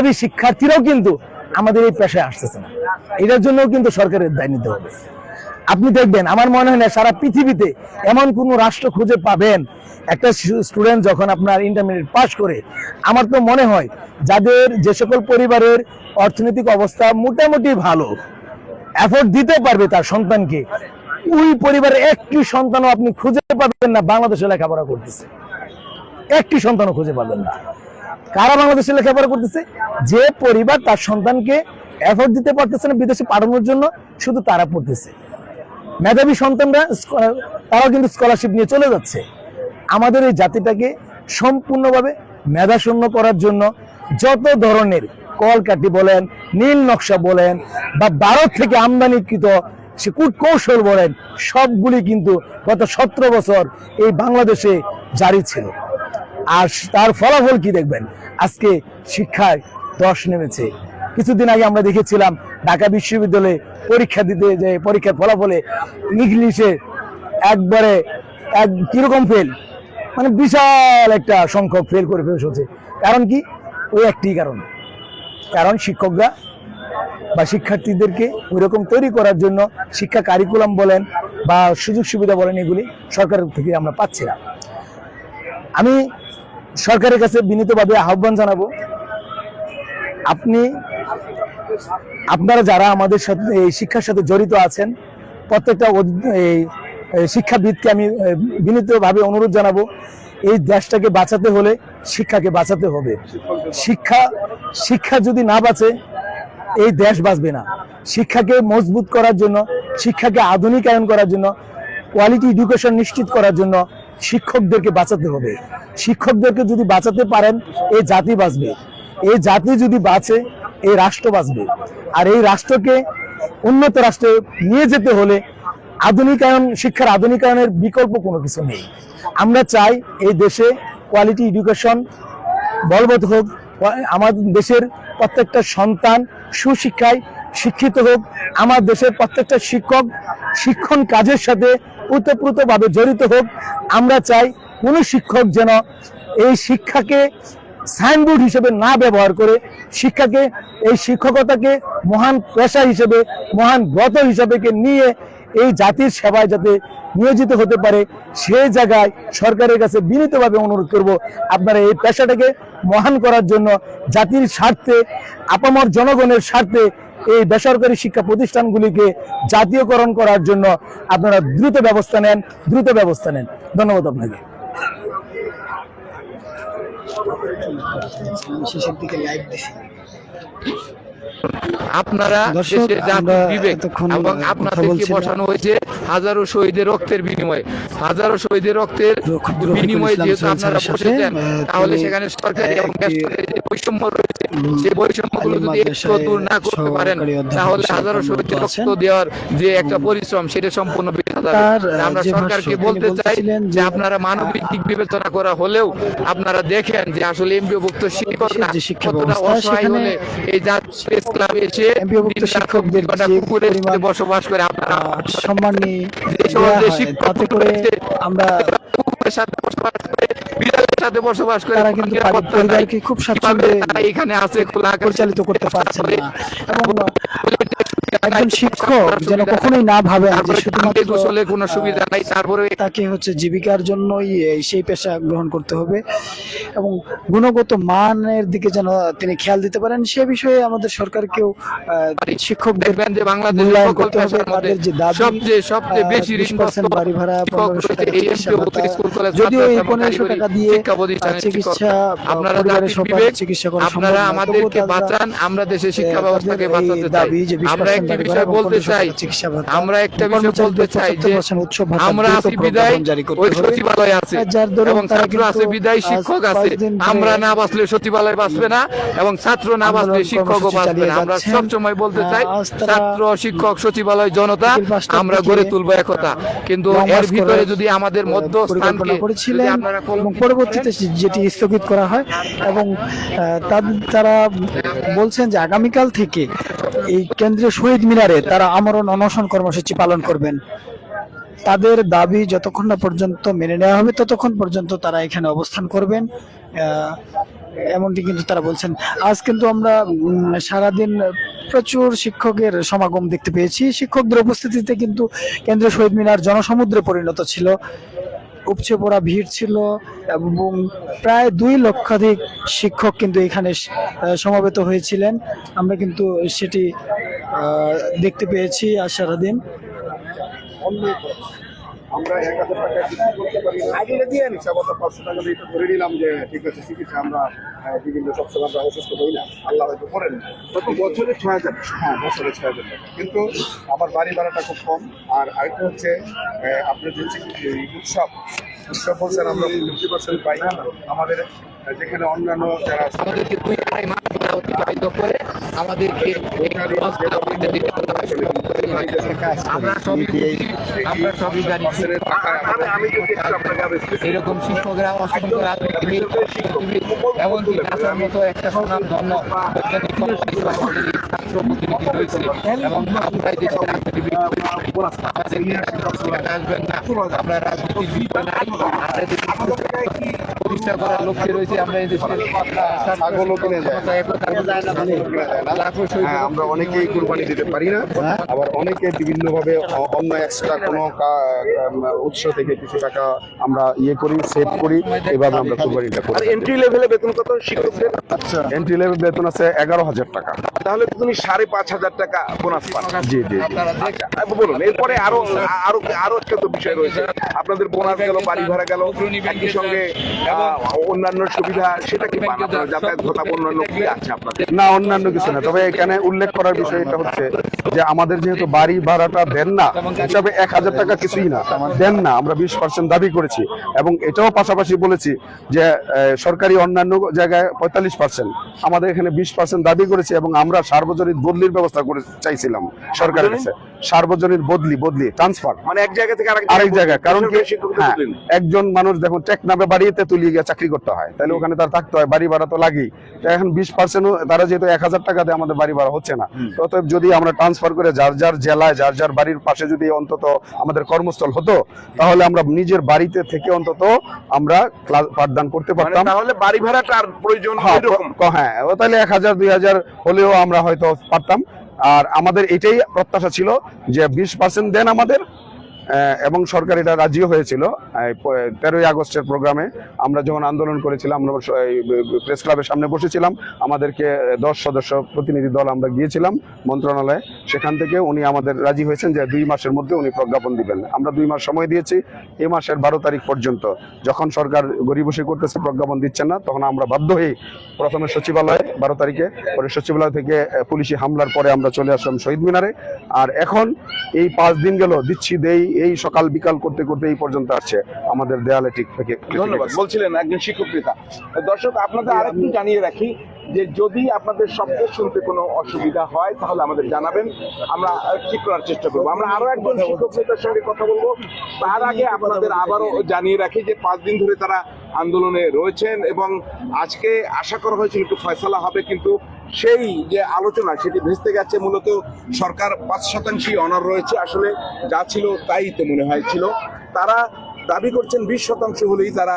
মেধাবী শিক্ষার্থীরাও কিন্তু আমাদের এই পেশায় আসতেছে না। এটার জন্য কিন্তু সরকারের দায় নিতে হবে। আপনি দেখবেন, আমার মনে হয় না সারা পৃথিবীতে এমন কোনো রাষ্ট্র খুঁজে পাবেন, একটা স্টুডেন্ট যখন আপনার ইন্টারমিডিয়েট পাশ করে, আমার তো মনে হয় যাদের যে সকল পরিবারের অর্থনৈতিক অবস্থা মোটামুটি ভালো, এফোর্ট দিতে পারবে তার সন্তানকে, ওই পরিবারের একটি সন্তানও আপনি খুঁজে পাবেন না বাংলাদেশে লেখাপড়া করতেছে। একটি সন্তানও খুঁজে পাবেন না। কারা বাংলাদেশে লেখাপড়া করতেছে? যে পরিবার তার সন্তানকে এফোর্ট দিতে পারতেছে না বিদেশে পাঠানোর জন্য, শুধু তারা পড়তেছে। মেধাবী সন্তানরা তারাও কিন্তু স্কলারশিপ নিয়ে চলে যাচ্ছে। আমাদের এই জাতিটাকে সম্পূর্ণভাবে মেধাশূন্য করার জন্য যত ধরনের কলকাঠি বলেন, নীল নকশা বলেন, বা ভারত থেকে আমদানিকৃত সে কূটকৌশল বলেন, সবগুলি কিন্তু গত 17 বছর এই বাংলাদেশে জারি ছিল। আর তার ফলাফল কি দেখবেন, আজকে শিক্ষায় ধস নেমেছে। কিছুদিন আগে আমরা দেখেছিলাম ঢাকা বিশ্ববিদ্যালয়ে পরীক্ষা দিতে যে পরীক্ষার ফলাফলে ইংলিশে একবারে কিরকম ফেল, মানে বিশাল একটা সংখ্যক ফেল করে ফেলে হচ্ছে। কারণ কি? ওই একটি কারণ শিক্ষকরা বা শিক্ষার্থীদেরকে ওইরকম তৈরি করার জন্য শিক্ষা কারিকুলাম বলেন বা সুযোগ সুবিধা বলেন, এগুলি সরকারের থেকে আমরা পাচ্ছি না। আমি সরকারের কাছে বিনীতভাবে আহ্বান জানাবো, আপনারা যারা আমাদের সাথে এই শিক্ষার সাথে জড়িত আছেন, প্রত্যেকটা শিক্ষাবিদকে আমি বিনীতভাবে অনুরোধ জানাবো, এই দেশটাকে বাঁচাতে হলে শিক্ষাকে বাঁচাতে হবে। শিক্ষা যদি না বাঁচে এই দেশ বাঁচবে না। শিক্ষাকে মজবুত করার জন্য, শিক্ষাকে আধুনিকায়ন করার জন্য, কোয়ালিটি এডুকেশন নিশ্চিত করার জন্য শিক্ষকদেরকে বাঁচাতে হবে। শিক্ষকদেরকে যদি বাঁচাতে পারেন, এই জাতি বাঁচবে। এই জাতি যদি বাঁচে, এই রাষ্ট্র বাঁচবে। আর এই রাষ্ট্রকে উন্নত রাষ্ট্রে নিয়ে যেতে হলে শিক্ষার আধুনিকায়নের বিকল্প কোনো কিছু নেই। আমরা চাই এই দেশে কোয়ালিটি এডুকেশন বলবৎ হোক, আমাদের দেশের প্রত্যেকটা সন্তান সুশিক্ষায় শিক্ষিত হোক, আমার দেশের প্রত্যেকটা শিক্ষক শিক্ষণ কাজের সাথে ওতপ্রোতভাবে জড়িত হোক। আমরা চাই কোনো শিক্ষক যেন এই শিক্ষাকে সাইনবোর্ড হিসেবে না ব্যবহার করে শিক্ষাকে, এই শিক্ষকতাকে মহান পেশা হিসেবে, মহান ব্রত হিসেবে নিয়ে এই জাতির সেবায় যাতে নিয়োজিত হতে পারে, সেই জায়গায় সরকারের কাছে বিনীতভাবে অনুরোধ করব, আপনারা এই পেশাটাকে মহান করার জন্য, জাতির স্বার্থে, আপামর জনগণের স্বার্থে এই বেসরকারি শিক্ষা প্রতিষ্ঠানগুলিকে জাতীয়করণ করার জন্য আপনারা দ্রুত ব্যবস্থা নেন। ধন্যবাদ আপনাকে। শেষের দিকে লাইভ দিছি। আপনারা দেশের জাতির বিবেক এবং আপনাদেরকে বসানো হয়েছে হাজারো শহীদের রক্তের বিনিময়ে, যেহেতু আপনারা বসেছেন, তাহলে সেখানে সরকারি এবং বেসরকারি যে বৈষম্য রয়েছে, সেই বৈষম্যগুলো যদি একটু দূর না করতে পারেন, তাহলে হাজারো শহীদের রক্ত দেওয়ার যে একটা পরিশ্রম, সেটা সম্পূর্ণ বৃথা যাবে। আমরা সরকারকে বলতে চাই যে আপনারা মানবিক দিক বিবেচনা করা হলেও আপনারা দেখেন যে আসলে এমপিওভুক্ত শিক্ষকরা কতটা অসহায় হলে এই প্রেস ক্লাবে এসে শিক্ষকদের বসবাস করে। আপনারা সম্মান নিয়ে আমরা বসবাস করে, তারা কিন্তু পরিবারকে খুব স্বাচ্ছন্দ্যে এখানে আছে পরিচালিত করতে পারছেন না। এবং একজন শিক্ষক যেন কখনোই না ভাবেন যে শুধুমাত্র কোনো সুবিধা নাই, তারপরে তাকে জীবিকার জন্যই সেই পেশা গ্রহণ করতে হবে, এবং গুণগত মানের দিকে যেন তিনি খেয়াল দিতে পারেন, সে বিষয়ে আমাদের সরকারকেও শিক্ষক দেখবেন যে বাংলাদেশের সবচেয়ে বেশি বাড়ি ভাড়া 1500 টাকা, যদিও এই 1500 টাকা দিয়ে চিকিৎসা, আপনারা আমাদেরকে বাঁচান, আমরা দেশের শিক্ষা ব্যবস্থাকে বাঁচাতে চাই। আমরা একটা বিষয় বলতে চাই যে আমরা আছি বিদায় ওই সচিবালয় আছে, এবং ছাত্র আছে বিদায় শিক্ষক আছে। আমরা না বাঁচলে সচিবালয় বাঁচবে না, এবং ছাত্র না বাঁচলে শিক্ষকও বাঁচবে না। আমরা সবসময় বলতে চাই, ছাত্র, শিক্ষক, সচিবালয়, জনতা, আমরা গড়ে তুলবো একতা। কিন্তু এর ভিতরে যদি আমাদের মধ্যস্থানকে পরবর্তীতে যেটি স্থগিত করা হয়, এবং তারা বলছেন যে আগামীকাল থেকে এই কেন্দ্রীয় শহীদ মিনারে তারা আমরণ অনশন কর্মসূচি পালন করবেন। তাদের দাবি যতক্ষণ না পর্যন্ত মেনে নেওয়া হবে, ততক্ষণ পর্যন্ত তারা এখানে অবস্থান করবেন। এমনটি কিন্তু তারা বলছেন। আজ কিন্তু আমরা সারাদিন প্রচুর শিক্ষকের সমাগম দেখতে পেয়েছি। শিক্ষকদের উপস্থিতিতে কিন্তু কেন্দ্রীয় শহীদ মিনার জনসমুদ্রে পরিণত ছিল, উপচে পড়া ভিড় ছিল এবং প্রায় 2 লক্ষাধিক শিক্ষক কিন্তু এখানে সমবেত হয়েছিলেন। আমরা কিন্তু সেটি দেখতে পেয়েছি আজ সারাদিন। আমরা 1000 টাকা কিছু করতে পারি না, আগে দিয়ে হিসাবটা 500 টাকা দিয়ে ধরে নিলাম যে ঠিক আছে চিকিৎসা আমরা বিভিন্ন সবসময় আমরা অসুস্থ হই না, আল্লাহ হয়তো করেন প্রতি বছরে 6000, হ্যাঁ বছরে 6000 টাকা, কিন্তু আমার বাড়ি ভাড়াটা খুব কম। আর আরেকটা হচ্ছে আপনার যে উৎসব বলছেন আমরা 50% পাই না, আমাদের যেখানে অন্যান্য যারা আমাদেরকে 2-2.5 মাস অতিবাহিত করে আমাদেরকে আমরা সবই জানি। এরকম শিক্ষকরা অসংখ্য রাজনীতিবিদ, এমনকি নাসার মতো একটা সুনাম ধন্য বৈজ্ঞানিক ছাত্র প্রতিনিধি রয়েছে এবং আমরাই দেশের রাজনীতিবিদ আসবেন না, আমরা রাজনীতিবিদ নাই, আমরা প্রতিষ্ঠা করার লক্ষ্যে রয়েছে। আমরা এই দেশের আমরা অনেকেই কুরবানি দিতে পারি না, আবার অনেকে বিভিন্ন ভাবে অন্য এক্সট্রা কোনো উৎস থেকে কিছু টাকা আমরা করি, সেভ করি, এভাবে আমরা কুরবানিটা করি। এন্ট্রি লেভেলে বেতন কত শিক্ষকদের? আচ্ছা, এন্ট্রি লেভেল বেতন আছে 11,000 টাকা। তাহলে তো তুমি 5,500 টাকা বোনাস পান। জি জি। বলুন, এরপরে আরো একটা তো বিষয় রয়েছে, আপনাদের বোনাস গেল, বাড়ি ভাড়া গেল, একই সঙ্গে অন্যান্য সুবিধা, সেটা কি পান আপনারা? যাতায়াত ভাতা অন্যান্য কি আছে আপনাদের? না, অন্যান্য কিছু না, তবে এখানে উল্লেখ করার বিষয় এটা হচ্ছে যে আমাদের যেহেতু বাড়ি ভাড়াটা দেন না হিসাবে 1000 টাকা কিছুই না, দেন না, আমরা 20% দাবি করেছি এবং এটাও পাশাপাশি বলেছি যে সরকারি অন্যান্য জায়গায় 45%, আমাদের এখানে 20% দাবি করেছি এবং আমরা সার্বজনীন বদলির ব্যবস্থা করে চাইছিলাম সরকারের কাছে। সার্বজনীন বদলি ট্রান্সফার, মানে এক জায়গা থেকে আরেক জায়গায়, কারণ কি একজন মানুষ দেখুন টেকনাফে বাড়িতে তুলিয়ে গিয়ে চাকরি করতে হয়, তাহলে ওখানে তার থাকতে হয়, বাড়ি ভাড়া তো লাগেই। এখন 20% তারা যেহেতু 1000 টাকা দিয়ে আমাদের বাড়ি ভাড়া হচ্ছে না, অতএব যদি আমরা ট্রান্সফার করে যার যার জেলায় যার যার বাড়ির পাশে যদি অন্তত আমাদের কর্মস্থল হতো, তাহলে আমরা নিজের বাড়িতে থেকে অন্তত আমরা পাঠদান করতে পারতাম। তাহলে বাড়ি ভাড়াটা আর প্রয়োজন হ্যাঁ, তাহলে 1000-2000 হলেও আমরা হয়তো পারতাম। আর আমাদের এটাই প্রত্যাশা ছিল যে 20% দেন আমাদের, এবং সরকার এটা রাজিও হয়েছিল। 13ই আগস্টের প্রোগ্রামে আমরা যখন আন্দোলন করেছিলাম, আমরা প্রেস ক্লাবের সামনে বসেছিলাম, আমাদেরকে 10 সদস্য প্রতিনিধি দল আমরা গিয়েছিলাম মন্ত্রণালয়ে, সেখান থেকে উনি আমাদের রাজি হয়েছেন যে 2 মাসের মধ্যে উনি প্রজ্ঞাপন দিবেন। আমরা 2 মাস সময় দিয়েছি, এই মাসের 12 তারিখ পর্যন্ত। যখন সরকার গরিবসী করতেছে, প্রজ্ঞাপন দিচ্ছেন না, তখন আমরা বাধ্য হয়ে প্রথমে সচিবালয়ে 12 তারিখে, পরে সচিবালয় থেকে পুলিশি হামলার পরে আমরা চলে আসলাম শহীদ মিনারে। আর এখন এই 5 দিন গেল দিচ্ছি দেই, এই সকাল বিকাল করতে করতে এই পর্যন্ত আসছে আমাদের দেয়ালে ঠিক থেকে। ধন্যবাদ। বলছিলেন একজন শিক্ষক নেতা। দর্শক, আপনাদের আরেকটু জানিয়ে রাখি যে যদি আপনাদের শব্দ শুনতে কোনো অসুবিধা হয় তাহলে আমাদের জানাবেন, আমরা ঠিক করার চেষ্টা করবো। আমরা আরো একজন শিক্ষক নেতার সঙ্গে কথা বলবো। তার আগে আপনাদের আবারও জানিয়ে রাখি যে 5 দিন ধরে তারা আন্দোলনে রয়েছেন এবং আজকে আশা করা হয়েছিল একটু ফয়সালা হবে, কিন্তু সেই যে আলোচনা সেটি ভেস্তে গেছে। মূলত সরকার 5% অনার রয়েছে, আসলে যা ছিল তাই তো মনে হয়েছিল। তারা দাবি করছেন 20% হলেই তারা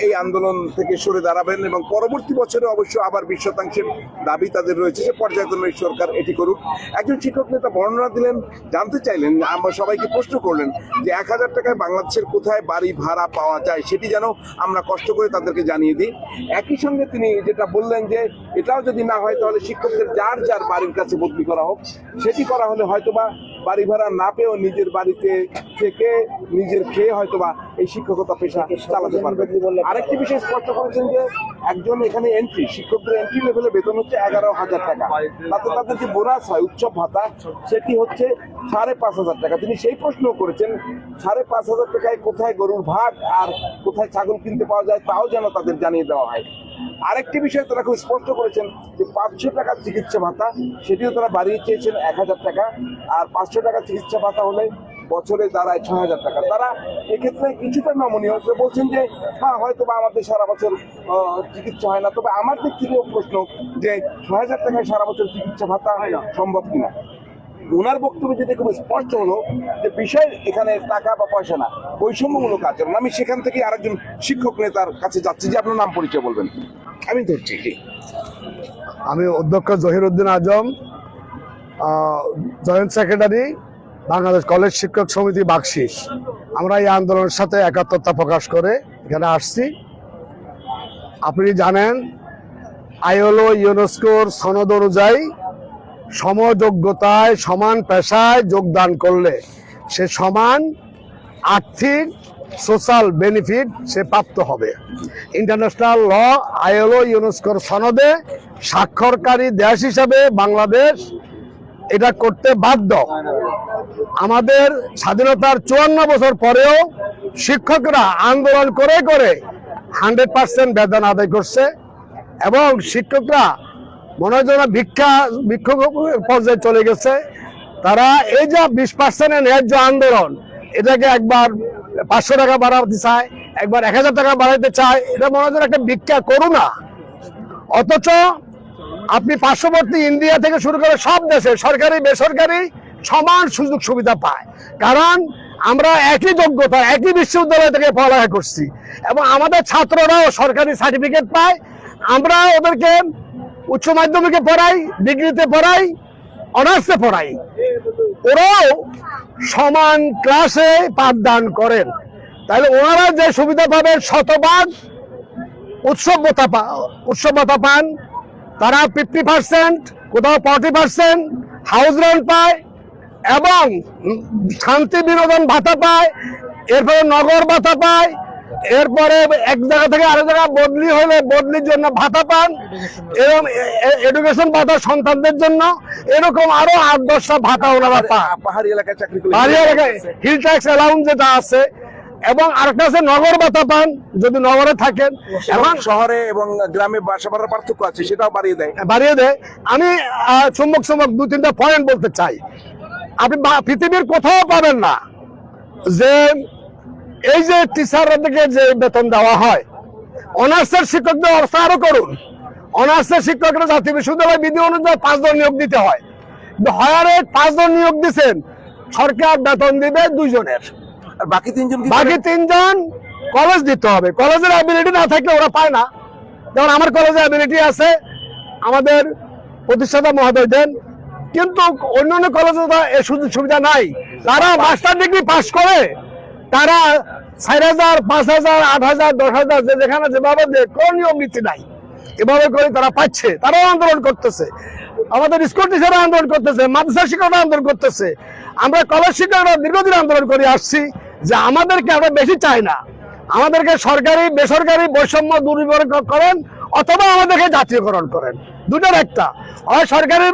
এই আন্দোলন থেকে সরে দাঁড়াবেন এবং পরবর্তী বছরে অবশ্য আবার 20% দাবি তাদের রয়েছে যে পর্যায়ক্রমে সরকার এটি করুক। একজন শিক্ষক নেতা বর্ণনা দিলেন, জানতে চাইলেন, আমরা সবাইকে প্রশ্ন করলেন যে 1000 টাকায় বাংলাদেশের কোথায় বাড়ি ভাড়া পাওয়া যায় সেটি যেন আমরা কষ্ট করে তাদেরকে জানিয়ে দিই। একই সঙ্গে তিনি যেটা বললেন যে এটাও যদি না হয় তাহলে শিক্ষকদের যার যার বাড়ির কাছে বদলি করা হোক। সেটি করা হলে হয়তোবা বাড়ি ভাড়া না পেয়েও নিজের বাড়িতে থেকে নিজের খেয়ে হয়তোবা এই শিক্ষকতা পেশা চালাতে পারবে। আরেকটি বিষয় স্পষ্ট করেছেন যে একজন এখানে শিক্ষকদের এন্ট্রি লেভেলে বেতন হচ্ছে 11,000 টাকা, তাতে তাদের যে বোনাস হয় উৎসব ভাতা সেটি হচ্ছে 5,500 টাকা। তিনি সেই প্রশ্ন করেছেন 5,500 টাকায় কোথায় গরুর ভাত আর কোথায় ছাগল কিনতে পাওয়া যায় তাও যেন তাদের জানিয়ে দেওয়া হয়। আরেকটি বিষয় তারা খুব স্পষ্ট করেছেন যে 500 টাকার চিকিৎসা ভাতা সেটিও তারা বাড়িয়ে চেয়েছেন 1,000 টাকা, আর 500 টাকার চিকিৎসা ভাতা হলে বছরে দাঁড়ায় 6,000 টাকা। তারা এক্ষেত্রে কিছুটা নমনীয় বলছেন যে হ্যাঁ হয়তো বা আমাদের সারা বছর চিকিৎসা হয় না, তবে আমার দিক থেকেও প্রশ্ন যে 6,000 টাকায় সারা বছর চিকিৎসা ভাতা সম্ভব কিনা। ওনার বক্তব্য যেটা খুব স্পষ্ট হলো যে বিষয় এখানে টাকা বা পয়সা না, বৈষম্যমূলক আচরণ। আমি সেখান থেকে আরেকজন শিক্ষক নেতার কাছে যাচ্ছি, যে আপনার নাম পরিচয় বলবেন। আমি ধরছি জি। আমি অধ্যক্ষ জহিরুদ্দিন আজম, জয়েন্ট সেক্রেটারি, বাংলাদেশ কলেজ শিক্ষক সমিতি বাকশিস। আমরা এই আন্দোলনের সাথে একাত্মতা প্রকাশ করে এখানে আসছি। আপনি জানেন আইএলও ইউনেস্কোর সনদ অনুযায়ী সমযোগ্যতায় সমান পেশায় যোগদান করলে সে সমান আর্থিক সোশ্যাল বেনিফিট সে প্রাপ্ত হবে। ইন্টারন্যাশনাল ল আইএলও ইউনেস্কোর সনদে স্বাক্ষরকারী দেশ হিসাবে বাংলাদেশ এটা করতে বাধ্য। আমাদের স্বাধীনতার 54 বছর পরেও শিক্ষকরা আন্দোলন করে করে 100% বেতন আদায় করছে এবং শিক্ষকরা মনে হয় যেন বিক্ষোভ পর্যায়ে চলে গেছে। তারা এই যে 20% ন্যায্য আন্দোলন, এটাকে একবার 500 টাকা বাড়াতে চায়, একবার 1000 টাকা বাড়াইতে চায়, এটা মনে হয় যেন একটা ভিক্ষা করুণা। অথচ আপনি পার্শ্ববর্তী ইন্ডিয়া থেকে শুরু করে সব দেশে সরকারি বেসরকারি সমান সুযোগ সুবিধা পায়, কারণ আমরা একই যোগ্যতা একই বিশ্ববিদ্যালয় থেকে পড়ালেখা করছি এবং আমাদের ছাত্ররাও সরকারি সার্টিফিকেট পায়। আমরা ওদেরকে উচ্চ মাধ্যমিকে পড়াই, ডিগ্রিতে পড়াই, অনার্সে পড়াই, ওরাও সমান ক্লাসে পাঠদান করেন। তাহলে ওনারা যে সুবিধা পাবেন, শতভাগ উৎসব ভাতা পান, তারা 50%, কোথাও 40% হাউস রেন্ট পায় এবং শান্তি বিনোদন ভাতা পায়, এরপরে নগর ভাতা পায়, এরপরে এক জায়গা থেকে আরেক জায়গা বদলি হলে বদলির জন্য ভাতা পান, এবং এডুকেশন ভাতা সন্তানদের জন্য, এরকম আরো 8-10টা ভাতা ওনারা পান। পাহাড়ি এলাকায় চাকরি করে, পাহাড়ি এলাকায় হিল ট্যাক্স অ্যালাউন্স যেটা আছে, এবং আরেকটা আছে নগর ভাতা পান যদি নগরে থাকেন। এবং শহরে এবং গ্রামে বাসা ভাড়ার পার্থক্য আছে, সেটাও বাড়িয়ে দেয়। আমি চুম্বক 2-3টা পয়েন্ট বলতে চাই। আপনি পৃথিবীর কোথাও পাবেন না যে এই যে টিচারদেরকে যে বেতন দেওয়া হয়, অনার্সের শিক্ষকদের অবস্থা আরো করুন। অনার্সের শিক্ষকরা জাতীয় বিশ্ববিদ্যালয় বিধি অনুযায়ী 5 জন নিয়োগ দিতে হয়, হায়ারে 5 জন নিয়োগ দিচ্ছেন, সরকার বেতন দিবে 2 জনের, আর বাকি 3 জন কলেজ দিতে হবে। কলেজের অ্যাবিলিটি না থাকলে ওরা পায় না। যেমন আমার কলেজে অ্যাবিলিটি আছে, আমাদের প্রতিষ্ঠাতা মহোদয় দেন, কিন্তু অন্যান্য কলেজে তো এই সুযোগ সুবিধা নাই। তারা মাস্টার ডিগ্রি পাস করে তারা 4000, 5000, 8000, 10,000 যেখানে যেভাবে কোন নিয়ম নীতি নাই, এভাবে করে তারা পাচ্ছে। তারাও আন্দোলন করতেছে, আমাদের স্কুল টিচাররা আন্দোলন করতেছে, মাদ্রাসা শিক্ষকরা আন্দোলন করতেছে। আমরা কলেজ শিক্ষকরা দীর্ঘদিন আন্দোলন করে আসছি যে আমাদেরকে আমরা বেশি চাই না, আমাদেরকে সরকারি বেসরকারি বৈষম্য দূরীকরণ করেন অথবা আমাদেরকে জাতীয়করণ করেন, দুটোর একটা। হয় সরকারি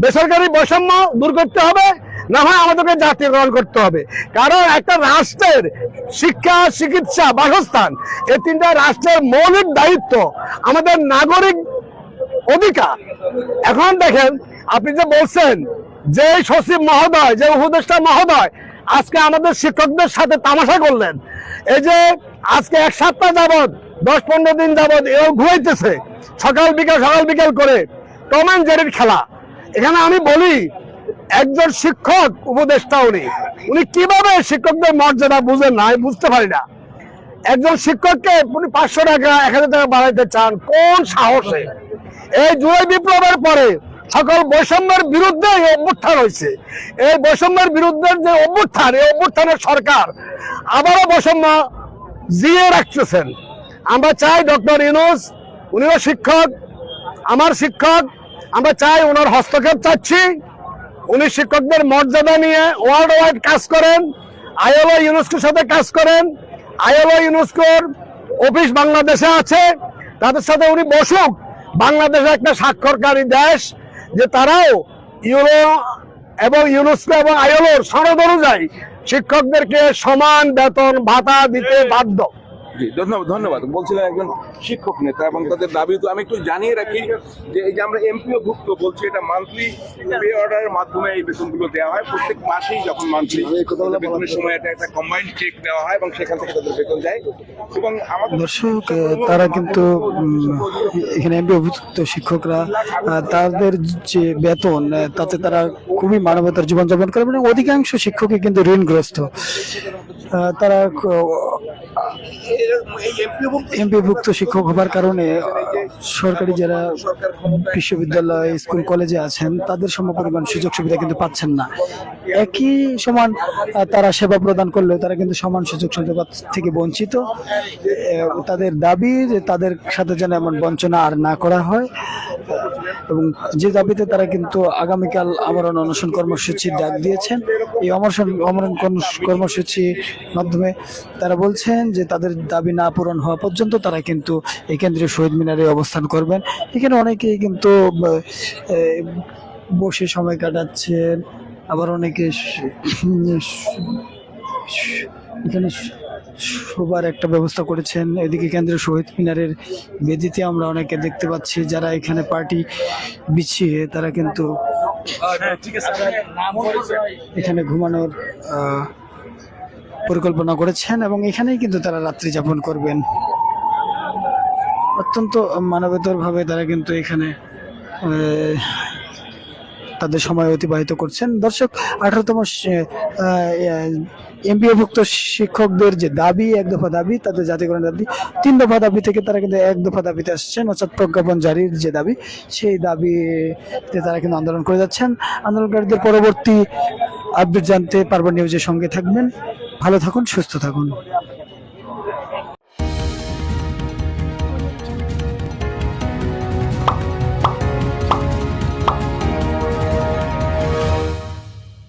বেসরকারি বৈষম্য দূর করতে হবে, না হয় আমাদেরকে জাতীয়করণ করতে হবে। কারণ একটা রাষ্ট্রের শিক্ষা, চিকিৎসা, বাসস্থান, এই 3টা রাষ্ট্রের মৌলিক দায়িত্ব, আমাদের নাগরিক অধিকার। এখন দেখেন, আপনি যে বলছেন যে সচিব মহোদয়, যে উপদেষ্টা মহোদয় আজকে আমাদের শিক্ষকদের সাথে তামাশা করলেন। এই যে আজকে 1 সপ্তাহ যাবৎ, 10-15 দিন যাবৎ এও ঘুরাইতেছে, সকাল বিকাল করে টম অ্যান্ড জেরির খেলা। এখানে আমি বলি, একজন শিক্ষক উপদেষ্টা, উনি কিভাবে শিক্ষকদের মর্যাদা বুঝেন না, আমি বুঝতে পারি না। একজন শিক্ষককে উনি 500 টাকা 1000 টাকা বাড়াইতে চান কোন সাহসে? এই জুলাই বিপ্লবের পরে সকল বৈষম্যের বিরুদ্ধে এই অভ্যুত্থান হয়েছে। এই বৈষম্যের বিরুদ্ধে যে অভ্যুত্থান, এই অভ্যুত্থানের সরকার আবারও বৈষম্য জিয়ে রাখতেছেন। আমরা চাই ডক্টর ইউনূস, উনিও শিক্ষক, আমার শিক্ষক, আমরা চাই ওনার হস্তক্ষেপ চাচ্ছি। উনি শিক্ষকদের মর্যাদা নিয়ে ওয়ার্ল্ড ওয়াইড কাজ করেন, আইএলও ইউনেস্কোর সাথে কাজ করেন। আইএলও ইউনেস্কোর অফিস বাংলাদেশে আছে, তাদের সাথে উনি বসুক। বাংলাদেশে একটা স্বাক্ষরকারী দেশ, যে তারাও ইউরো এবং ইউনেস্কো এবং আইএলওর সনদ অনুযায়ী শিক্ষকদেরকে সমান বেতন ভাতা দিতে বাধ্য। জি, ধন্যবাদ। বলছিলেন একজন শিক্ষক নেতা এবং তাদের দাবি। তো আমি একটু জানিয়ে রাখি যে এই যে আমরা এমপিও ভুক্ত বলছি, এটা মান্থলি পে অর্ডারের মাধ্যমে এই বেতনগুলো দেওয়া হয়। প্রত্যেক মাসেই যখন মান্থলি বেতনের সময় একটা কম্বাইন্ড চেক দেওয়া হয় এবং সেখান থেকে তাদের বেতন যায়। এবং আমাদের দর্শক, তারা কিন্তু এখানে এমপিওভুক্ত শিক্ষকরা তাদের যে বেতন, তাতে তারা খুবই মানবতার জীবনযাপন করে। মানে অধিকাংশ শিক্ষকই কিন্তু ঋণগ্রস্ত। তারা এমপিভুক্ত শিক্ষক হবার কারণে সরকারি যারা বিশ্ববিদ্যালয়, স্কুল, কলেজে আছেন তাদের সমপরিমাণ সুযোগ সুবিধা কিন্তু পাচ্ছেন না। একই সমান তারা সেবা প্রদান করলেও তারা কিন্তু সমান সুযোগ সুবিধা থেকে বঞ্চিত। তাদের দাবি যে তাদের সাথে যেন এমন বঞ্চনা আর না করা হয়, এবং যে দাবিতে তারা কিন্তু আগামীকাল আমরণ অনশন কর্মসূচির ডাক দিয়েছেন। এই আমরণ কর্মসূচির মাধ্যমে তারা বলছেন যে তাদের দাবি না পূরণ হওয়া পর্যন্ত তারা কিন্তু এই কেন্দ্রীয় শহীদ মিনারে অবস্থান করবেন। এখানে অনেকেই কিন্তু বসে সময় কাটাচ্ছেন, আবার অনেকে এখানে শোবার একটা ব্যবস্থা করেছেন। এদিকে কেন্দ্রীয় শহীদ মিনারের বেদিতে আমরা অনেকে দেখতে পাচ্ছি যারা এখানে পার্টি বিছিয়ে তারা কিন্তু এখানে ঘুমানোর পরিকল্পনা করেছেন এবং এখানেই কিন্তু তারা রাত্রি যাপন করবেন। অত্যন্ত মানবেতর ভাবে তারা কিন্তু এখানে তাদের সময় অতিবাহিত করছেন। দর্শক, 18তম এমপিওভুক্ত শিক্ষকদের যে দাবি, এক দফা দাবি, তাদের জাতীয়করণের দাবি, 3 দফা দাবি থেকে তারা কিন্তু 1 দফা দাবিতে আসছেন, অর্থাৎ প্রজ্ঞাপন জারির যে দাবি, সেই দাবিতে তারা কিন্তু আন্দোলন করে যাচ্ছেন। আন্দোলনকারীদের পরবর্তী আপডেট জানতে পারবেন নিউজের সঙ্গে থাকবেন। ভালো থাকুন, সুস্থ থাকুন।